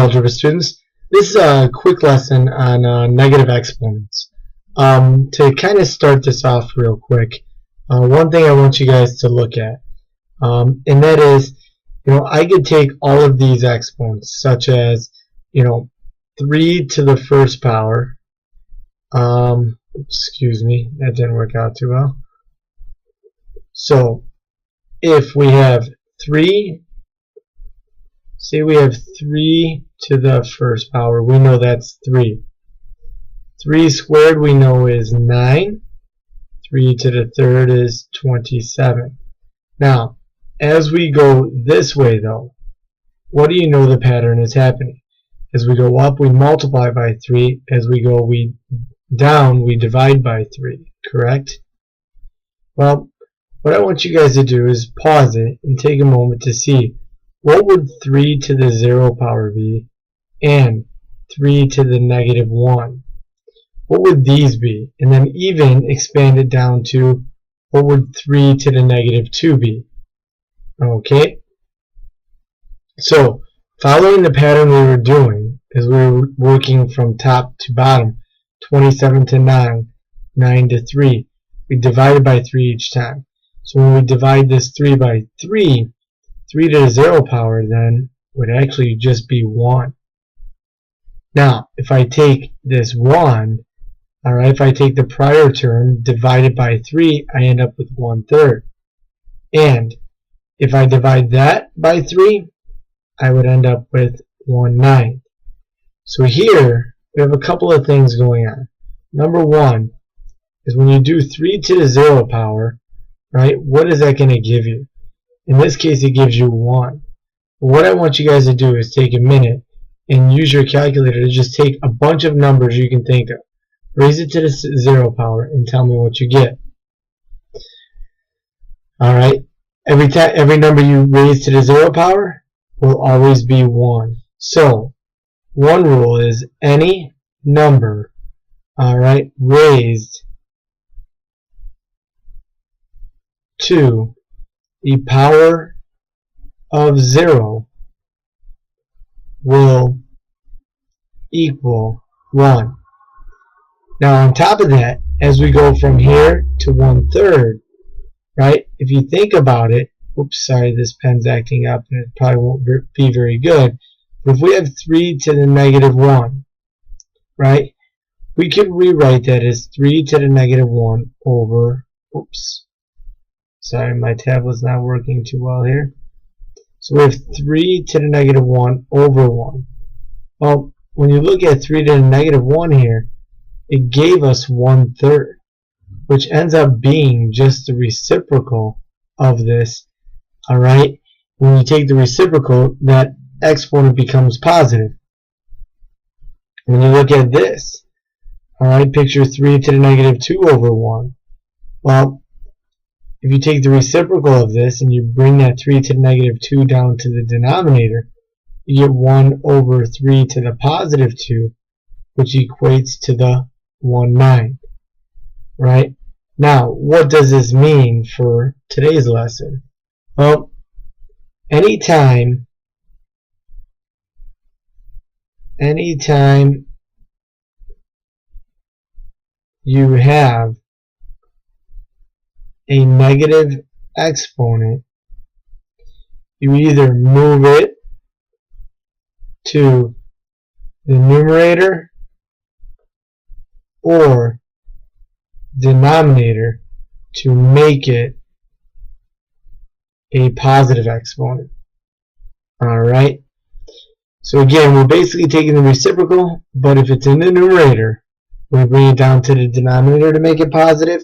algebra students. This is a quick lesson on negative exponents. To kind of start this off real quick, one thing I want you guys to look at, and that is, I could take all of these exponents, such as, 3 to the first power. Excuse me, that didn't work out too well. So, if we have 3, say we have 3 to the first power, we know that's 3. 3 squared we know is 9. 3 to the third is 27. Now, as we go this way though, what do you know the pattern is happening? As we go up, we multiply by 3. As we go down, we divide by 3, correct? Well, what I want you guys to do is pause it and take a moment to see what would 3 to the 0 power be and 3 to the negative 1. What would these be? And then even expand it down to what would 3 to the negative 2 be? Okay? So, following the pattern we were doing, as we were working from top to bottom, 27 to 9, 9 to 3, we divided by 3 each time. So when we divide this 3 by 3, 3 to the 0 power then would actually just be 1. Now, if I take this 1, alright, if I take the prior term divided by 3, I end up with 1/3. And if I divide that by 3, I would end up with 1/9. So here, we have a couple of things going on. Number one is when you do 3 to the 0 power, right, what is that going to give you? In this case, it gives you 1. What I want you guys to do is take a minute and use your calculator to just take a bunch of numbers you can think of. Raise it to the 0 power and tell me what you get. Alright, every number you raise to the 0 power will always be 1. So, one rule is any number, alright, raised to the power of 0 will equal 1. Now on top of that, as we go from here to 1/3, right, if you think about it, oops, sorry, this pen's acting up and it probably won't be very good, but if we have 3 to the negative 1, right, we could rewrite that as 3 to the negative 1 over, oops, sorry, my tablet's not working too well here. So we have 3 to the negative 1 over 1. Well, when you look at 3 to the negative 1 here, it gave us 1/3, which ends up being just the reciprocal of this. Alright? When you take the reciprocal, that exponent becomes positive. When you look at this, alright, picture 3 to the negative 2 over 1. Well, if you take the reciprocal of this and you bring that 3 to the negative 2 down to the denominator, you get 1 over 3 to the positive 2, which equates to the 1/9. Right? Now, what does this mean for today's lesson? Well, anytime you have a negative exponent, you either move it to the numerator or denominator to make it a positive exponent. Alright? So again, we're basically taking the reciprocal, but if it's in the numerator, we bring it down to the denominator to make it positive,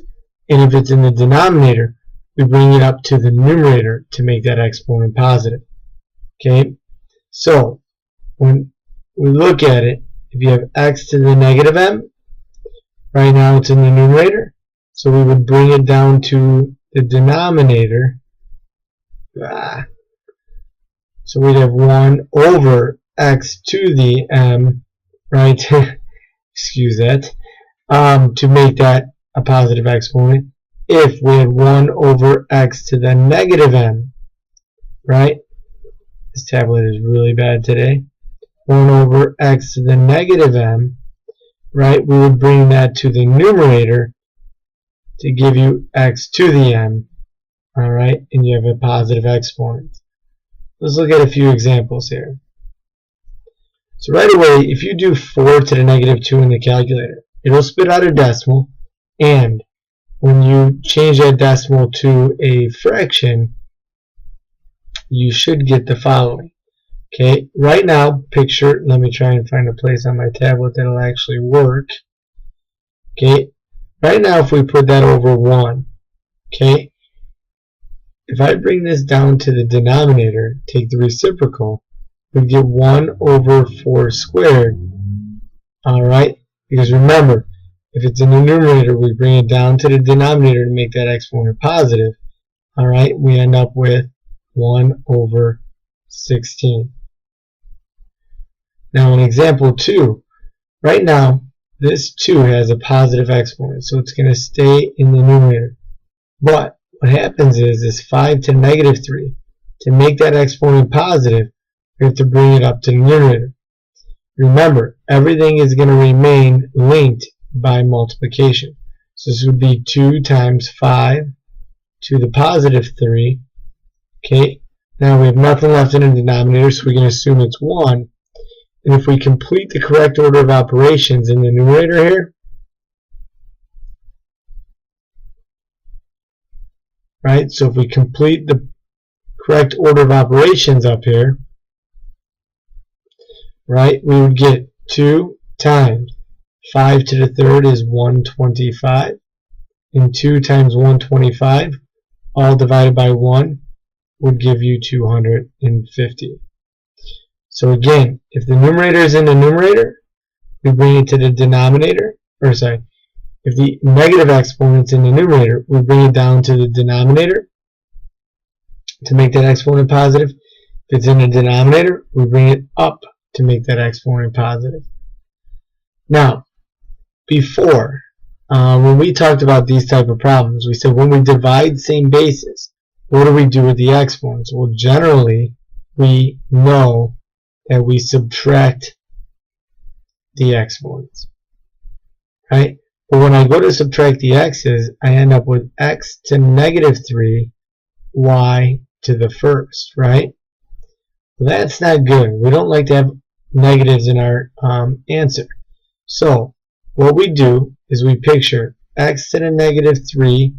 and if it's in the denominator, we bring it up to the numerator to make that exponent positive. Okay? So, when we look at it, if you have x to the negative m, right now it's in the numerator, so we would bring it down to the denominator. So we'd have 1 over x to the m, right? Excuse that. To make that a positive exponent. If we had 1 over x to the negative m, right? This tablet is really bad today. 1 over x to the negative m, right, we would bring that to the numerator to give you x to the m, alright, and you have a positive exponent. Let's look at a few examples here. So right away, if you do 4 to the negative 2 in the calculator, it'll spit out a decimal, and when you change that decimal to a fraction, you should get the following. Okay, right now, picture, let me try and find a place on my tablet that'll actually work. Okay, right now if we put that over 1, okay, if I bring this down to the denominator, take the reciprocal, we get 1 over 4 squared. Alright, because remember, if it's in the numerator, we bring it down to the denominator to make that exponent positive. Alright, we end up with 1 over 16. Now in example 2, right now this 2 has a positive exponent, so it's going to stay in the numerator. But what happens is this 5 to negative 3, to make that exponent positive, we have to bring it up to the numerator. Remember, everything is going to remain linked by multiplication. So this would be 2 times 5 to the positive 3. Okay, now we have nothing left in the denominator, so we can assume it's 1. And if we complete the correct order of operations in the numerator here, right, so if we complete the correct order of operations up here, right, we would get 2 times 5 to the third is 125, and 2 times 125, all divided by 1, would give you 250. So again, if the numerator is in the numerator, we bring it to the denominator, if the negative exponent's in the numerator, we bring it down to the denominator to make that exponent positive. If it's in the denominator, we bring it up to make that exponent positive. Now, before, when we talked about these type of problems, we said when we divide same bases, what do we do with the exponents? Well, generally, we know that we subtract the exponents, right? But when I go to subtract the x's, I end up with x to negative 3, y to the first, right? Well, that's not good. We don't like to have negatives in our answer. So what we do is we picture x to the negative 3,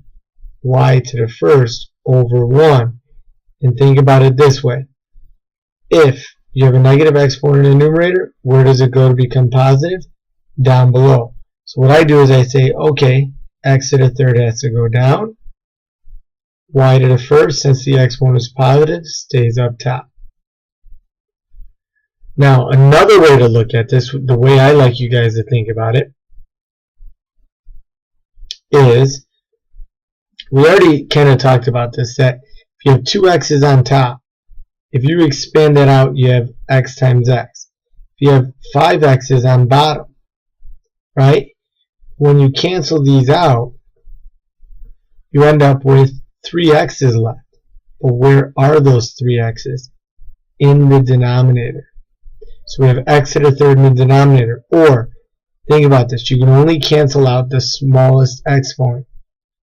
y to the first over 1. And think about it this way. If you have a negative exponent in the numerator, where does it go to become positive? Down below. So what I do is I say, okay, x to the third has to go down. Y to the first, since the exponent is positive, stays up top. Now, another way to look at this, the way I like you guys to think about it, is, we already kind of talked about this, that if you have two x's on top, if you expand that out, you have x times x. If you have 5 x's on bottom, right? When you cancel these out, you end up with 3 x's left. But where are those 3 x's? In the denominator. So we have x to the third in the denominator. Or, think about this, you can only cancel out the smallest exponent.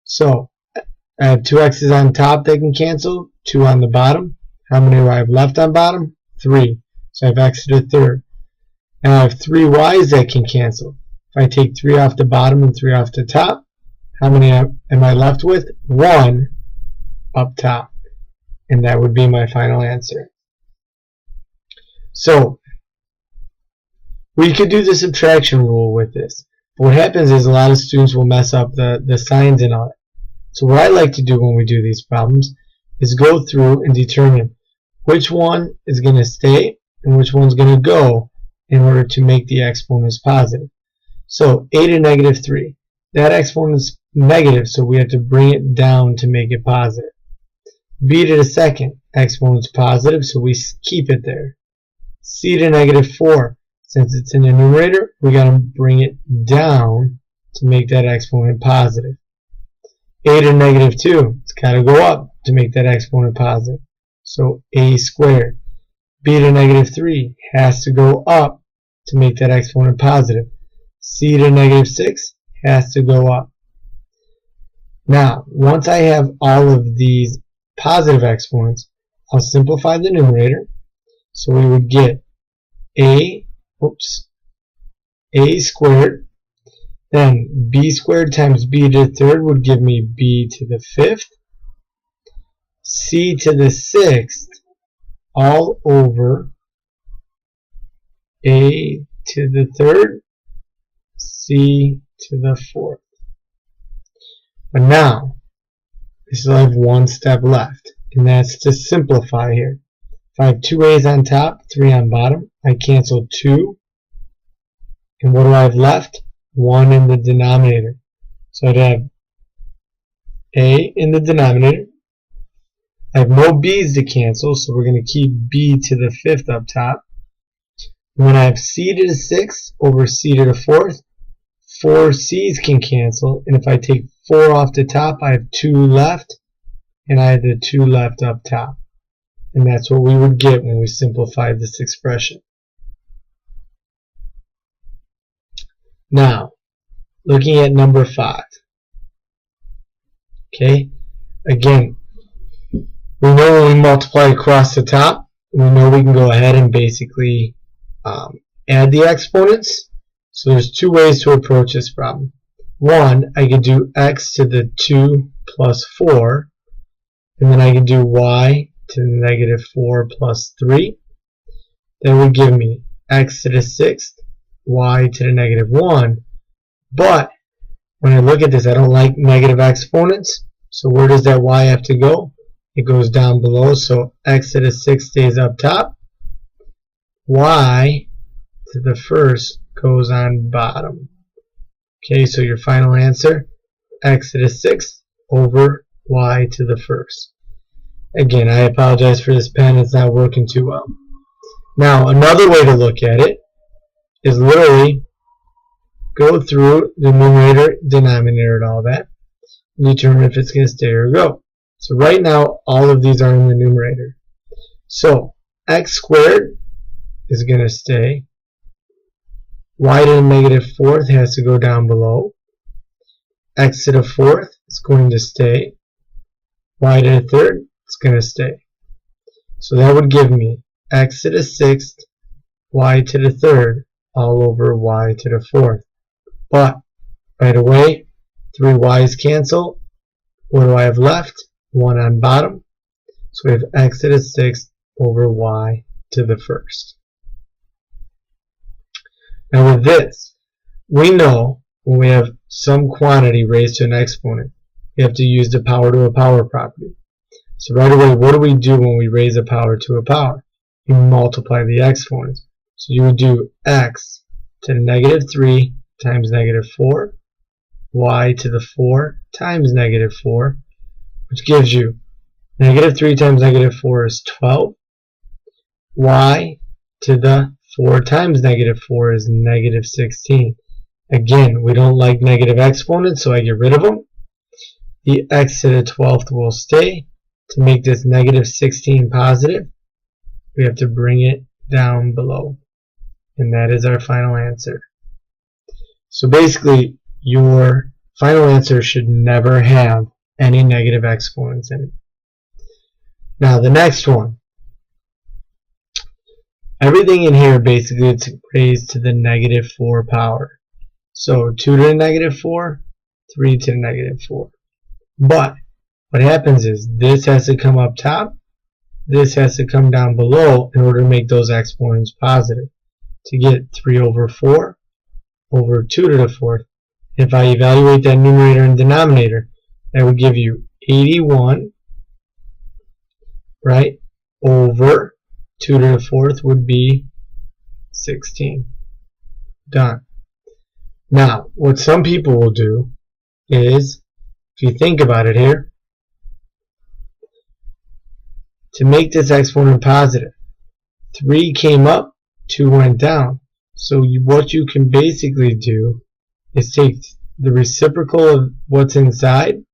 So, I have 2 x's on top that can cancel, 2 on the bottom. How many do I have left on bottom? 3. So I have x to the third. Now I have 3 y's that can cancel. If I take 3 off the bottom and 3 off the top, how many am I left with? 1 up top. And that would be my final answer. So, we could do the subtraction rule with this. But what happens is a lot of students will mess up the signs and all that. So what I like to do when we do these problems is go through and determine which one is going to stay and which one's going to go in order to make the exponents positive. So a to negative 3, that exponent is negative, so we have to bring it down to make it positive. B to the second, exponent's positive, so we keep it there. C to negative 4, since it's in the numerator, we got to bring it down to make that exponent positive. A to negative 2, it's got to go up to make that exponent positive. So a squared. b to negative 3 has to go up to make that exponent positive. C to negative 6 has to go up. Now, once I have all of these positive exponents, I'll simplify the numerator. So we would get a squared, then b squared times b to the third would give me b to the fifth, c to the sixth, all over a to the third, c to the fourth. But now, we still have one step left, and that's to simplify here. If I have two a's on top, 3 on bottom, I cancel 2, and what do I have left? 1 in the denominator. So I'd have a in the denominator. I have no b's to cancel, so we're going to keep b to the fifth up top. And then I have c to the sixth over c to the fourth. 4 c's can cancel, and if I take 4 off the top, I have 2 left, and I have the 2 left up top. And that's what we would get when we simplified this expression. Now, looking at number 5. Okay, again, we know when we multiply across the top, we know we can go ahead and basically add the exponents. So there's two ways to approach this problem. One, I could do x to the 2 plus 4, and then I could do y to the negative 4 plus 3. That would give me x to the 6th, y to the negative 1. But when I look at this, I don't like negative exponents. So where does that y have to go? It goes down below. So x to the 6th stays up top. Y to the first goes on bottom. Okay, so your final answer, x to the 6th over y to the first. Again, I apologize for this pen, it's not working too well. Now, another way to look at it is literally go through the numerator, denominator, and all that, and determine if it's going to stay or go. So right now, all of these are in the numerator. So, x squared is going to stay. Y to the negative 4th has to go down below. X to the 4th is going to stay. Y to the 3rd is going to stay. So that would give me x to the 6th, y to the 3rd, all over y to the 4th. But, right away, 3 y's cancel. What do I have left? 1 on bottom. So we have x to the 6th over y to the 1st. Now with this, we know when we have some quantity raised to an exponent, we have to use the power to a power property. So right away, what do we do when we raise a power to a power? You multiply the exponents. So you would do x to the negative 3 times negative 4, y to the 4 times negative 4, which gives you negative 3 times negative 4 is 12, y to the 4 times negative 4 is negative 16. Again, we don't like negative exponents, so I get rid of them. The x to the 12th will stay. To make this negative 16 positive, we have to bring it down below. And that is our final answer. So basically, your final answer should never have any negative exponents in it. Now, the next one. Everything in here basically is raised to the negative 4 power. So 2 to the negative 4, 3 to the negative 4. But what happens is this has to come up top, this has to come down below in order to make those exponents positive. To get 3 over 4 over 2 to the 4th. If I evaluate that numerator and denominator, that would give you 81, right, over 2 to the 4th would be 16. Done. Now, what some people will do is, if you think about it here, to make this exponent positive, 3 came up, 2 went down. So what you can basically do is take the reciprocal of what's inside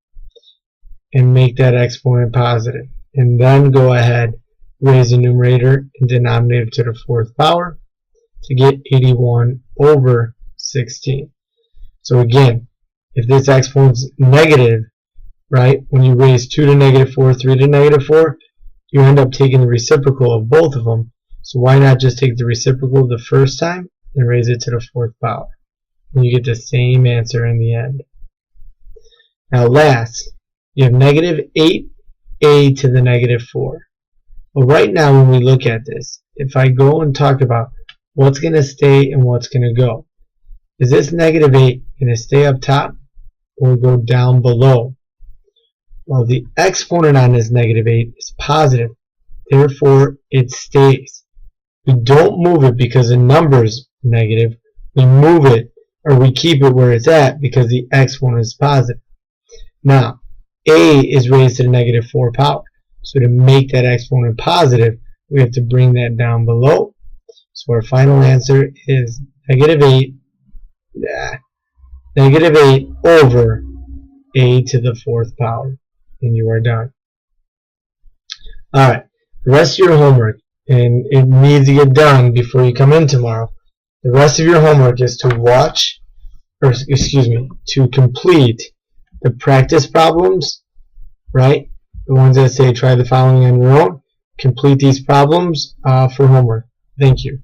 and make that exponent positive. And then go ahead raise the numerator and denominator to the fourth power to get 81 over 16. So again, if this exponent's negative, right, when you raise 2 to negative 4, 3 to negative 4, you end up taking the reciprocal of both of them. So why not just take the reciprocal the first time and raise it to the fourth power? And you get the same answer in the end. Now last, you have negative 8a to the negative 4. Well, right now when we look at this, if I go and talk about what's going to stay and what's going to go, is this negative 8 going to stay up top or go down below? Well, the exponent on this negative 8 is positive, therefore it stays. We don't move it because the number's negative. We move it, or we keep it where it's at because the exponent is positive. Now, a is raised to the negative 4 power. So to make that exponent positive, we have to bring that down below. So our final answer is negative 8 over a to the fourth power. And you are done. Alright, the rest of your homework, and it needs to get done before you come in tomorrow. The rest of your homework is to watch, or excuse me, to complete the practice problems, right? The ones that say try the following on your own. Complete these problems for homework. Thank you.